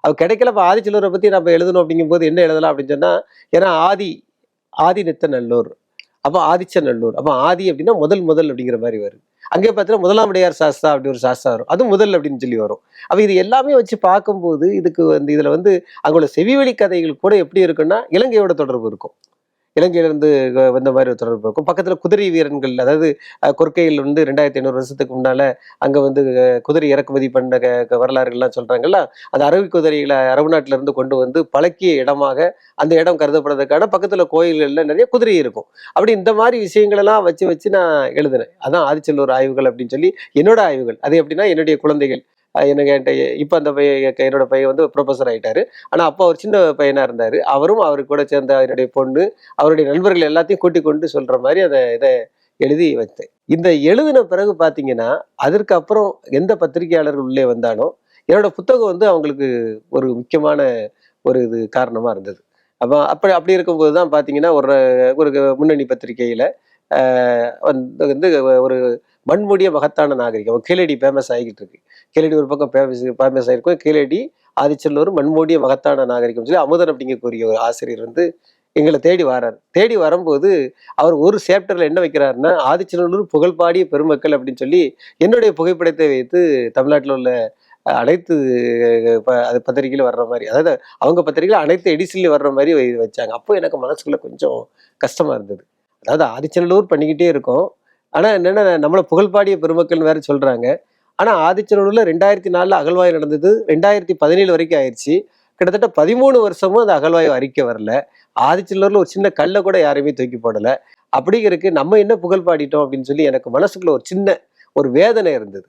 அது கிடைக்கலப்ப ஆதிச்செல்லூரை பத்தி நம்ம எழுதணும் அப்படிங்கும்போது என்ன எழுதலாம் அப்படின்னு சொன்னா, ஏன்னா ஆதி நித்த நல்லூர். அப்ப ஆதிச்சநல்லூர். அப்ப ஆதி அப்படின்னா முதல் முதல் அப்படிங்கிற மாதிரி வரும். அங்கே பார்த்தீங்கன்னா முதலாமுடையார் சாஸ்தா அப்படி ஒரு சாஸ்தா வரும். அது முதல் அப்படின்னு சொல்லி வரும். அப்ப இது எல்லாமே வச்சு பார்க்கும்போது இதுக்கு வந்து இதுல வந்து அங்குள்ள செவிவழி கதைகள் கூட எப்படி இருக்குன்னா இலங்கையோட தொடர்பு இருக்கும். இலங்கையிலிருந்து வந்த மாதிரி ஒரு தொடர்பு இருக்கும். பக்கத்துல குதிரை வீரன்கள், அதாவது கொற்கையில் வந்து 2500 வருஷத்துக்கு முன்னால அங்க வந்து குதிரை இறக்குமதி பண்ண வரலாறுகள்லாம் சொல்றாங்கல்ல. அந்த அரபி குதிரைகளை அரபு நாட்டுல இருந்து கொண்டு வந்து பழக்கிய இடமாக அந்த இடம் கருதப்படுறதுக்கான பக்கத்துல கோயில்கள்ல நிறைய குதிரை இருக்கும். அப்படி இந்த மாதிரி விஷயங்கள் எல்லாம் வச்சு வச்சு நான் எழுதினேன். அதான் ஆதிச்செல்லூர் ஆய்வுகள் அப்படின்னு சொல்லி என்னோட ஆய்வுகள். அது எப்படின்னா என்னுடைய குழந்தைகள் எனக்கு என்கிட்ட இப்ப அந்த பையன், என்னோட பையன் வந்து ப்ரொஃபஸர் ஆயிட்டாரு. ஆனா அப்போ அவர் சின்ன பையனா இருந்தாரு. அவரும் அவரு கூட சேர்ந்த என்னுடைய பொண்ணு, அவருடைய நண்பர்கள் எல்லாத்தையும் கூட்டிக் கொண்டு சொல்ற மாதிரி இதை எழுதி வைத்தேன். இந்த எழுதின பிறகு பாத்தீங்கன்னா, அதற்கு அப்புறம் எந்த பத்திரிகையாளர்கள் உள்ளே வந்தாலும் என்னோட புத்தகம் வந்து அவங்களுக்கு ஒரு முக்கியமான ஒரு இது காரணமா இருந்தது. அப்படி அப்படி இருக்கும்போது தான் பாத்தீங்கன்னா, ஒரு ஒரு முன்னணி பத்திரிகையில வந்து ஒரு மண்மூடிய மகத்தான நாகரிகம் கீழடி ஃபேமஸ் ஆகிட்டு இருக்கு. கீழடி ஒரு பக்கம் ஃபேமஸ் ஆயிருக்கும். கீழடி ஆதிச்செல்லூர் மண்மூடிய மகத்தான நாகரிகம் சொல்லி அமுதன் அப்படிங்கக்கூடிய ஒரு ஆசிரியர் வந்து எங்களை தேடி வராரு. தேடி வரும்போது அவர் ஒரு சேப்டர்ல என்ன வைக்கிறாருன்னா, ஆதிச்செல்லூர் புகழ்பாடிய பெருமக்கள் அப்படின்னு சொல்லி என்னுடைய புகைப்படத்தை வைத்து தமிழ்நாட்டில் உள்ள அனைத்து அது பத்திரிகையில வர்ற மாதிரி, அதாவது அவங்க பத்திரிகையில அனைத்து எடிஷன்லயும் வர்ற மாதிரி வச்சாங்க. அப்போ எனக்கு மனசுக்குள்ள கொஞ்சம் கஷ்டமா இருந்தது. அதாவது ஆதிச்சநல்லூர் பண்ணிக்கிட்டே இருக்கோம். ஆனா என்னன்னா நம்மள புகழ்பாடிய பெருமக்கள்னு வேற சொல்றாங்க. ஆனா ஆதிச்சநல்லூர்ல 2004 அகழ்வாய்வு நடந்தது. 2017 வரைக்கும் ஆயிடுச்சு. கிட்டத்தட்ட 13 வருஷமும் அந்த அகழ்வாய்வு அறிக்கை வரல. ஆதிச்சநல்லூர்ல ஒரு சின்ன கல்ல கூட யாரையுமே தூக்கி போடல. அப்படிங்கிறதுக்கு நம்ம என்ன புகழ் பாடிட்டோம் அப்படின்னு சொல்லி எனக்கு மனசுக்குள்ள ஒரு சின்ன ஒரு வேதனை இருந்தது.